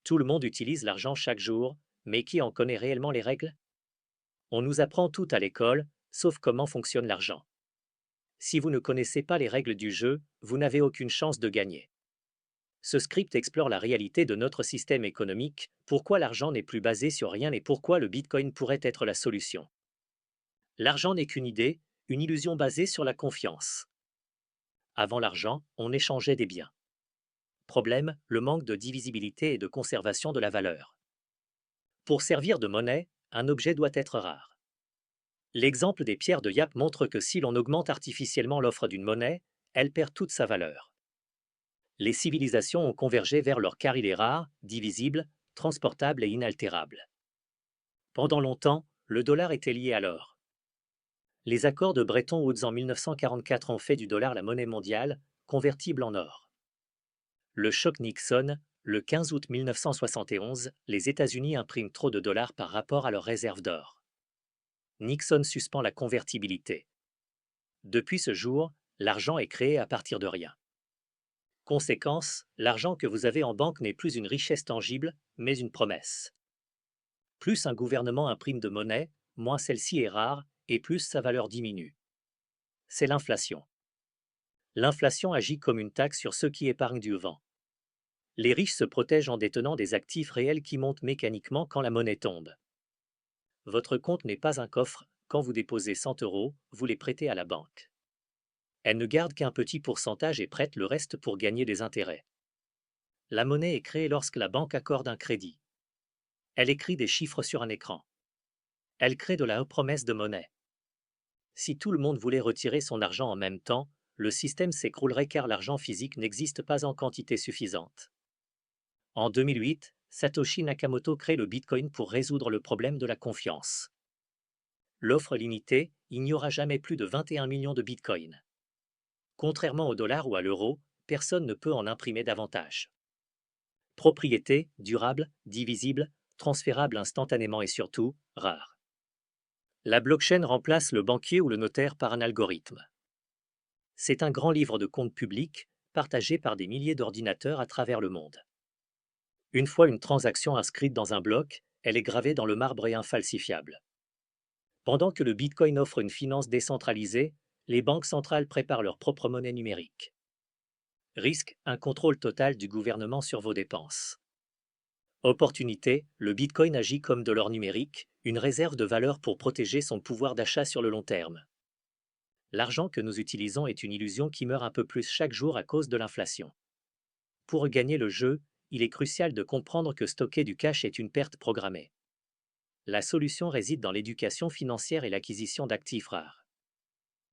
Tout le monde utilise l'argent chaque jour, mais qui en connaît réellement les règles? On nous apprend tout à l'école, sauf comment fonctionne l'argent. Si vous ne connaissez pas les règles du jeu, vous n'avez aucune chance de gagner. Ce script explore la réalité de notre système économique, pourquoi l'argent n'est plus basé sur rien et pourquoi le Bitcoin pourrait être la solution. L'argent n'est qu'une idée, une illusion basée sur la confiance. Avant l'argent, on échangeait des biens. Problème, le manque de divisibilité et de conservation de la valeur. Pour servir de monnaie, un objet doit être rare. L'exemple des pierres de Yap montre que si l'on augmente artificiellement l'offre d'une monnaie, elle perd toute sa valeur. Les civilisations ont convergé vers leur car il est rare, divisible, transportable et inaltérable. Pendant longtemps, le dollar était lié à l'or. Les accords de Bretton Woods en 1944 ont fait du dollar la monnaie mondiale, convertible en or. Le choc Nixon, le 15 août 1971, les États-Unis impriment trop de dollars par rapport à leurs réserves d'or. Nixon suspend la convertibilité. Depuis ce jour, l'argent est créé à partir de rien. Conséquence, l'argent que vous avez en banque n'est plus une richesse tangible, mais une promesse. Plus un gouvernement imprime de monnaie, moins celle-ci est rare et plus sa valeur diminue. C'est l'inflation. L'inflation agit comme une taxe sur ceux qui épargnent du vent. Les riches se protègent en détenant des actifs réels qui montent mécaniquement quand la monnaie tombe. Votre compte n'est pas un coffre, quand vous déposez 100 euros, vous les prêtez à la banque. Elle ne garde qu'un petit pourcentage et prête le reste pour gagner des intérêts. La monnaie est créée lorsque la banque accorde un crédit. Elle écrit des chiffres sur un écran. Elle crée de la promesse de monnaie. Si tout le monde voulait retirer son argent en même temps, le système s'écroulerait car l'argent physique n'existe pas en quantité suffisante. En 2008, Satoshi Nakamoto crée le Bitcoin pour résoudre le problème de la confiance. L'offre limitée, il n'y aura jamais plus de 21 millions de Bitcoin. Contrairement au dollar ou à l'euro, personne ne peut en imprimer davantage. Propriété, durable, divisible, transférable instantanément et surtout, rare. La blockchain remplace le banquier ou le notaire par un algorithme. C'est un grand livre de compte public, partagé par des milliers d'ordinateurs à travers le monde. Une fois une transaction inscrite dans un bloc, elle est gravée dans le marbre et infalsifiable. Pendant que le Bitcoin offre une finance décentralisée, les banques centrales préparent leur propre monnaie numérique. Risque, un contrôle total du gouvernement sur vos dépenses. Opportunité, le Bitcoin agit comme de l'or numérique, une réserve de valeur pour protéger son pouvoir d'achat sur le long terme. L'argent que nous utilisons est une illusion qui meurt un peu plus chaque jour à cause de l'inflation. Pour gagner le jeu, il est crucial de comprendre que stocker du cash est une perte programmée. La solution réside dans l'éducation financière et l'acquisition d'actifs rares.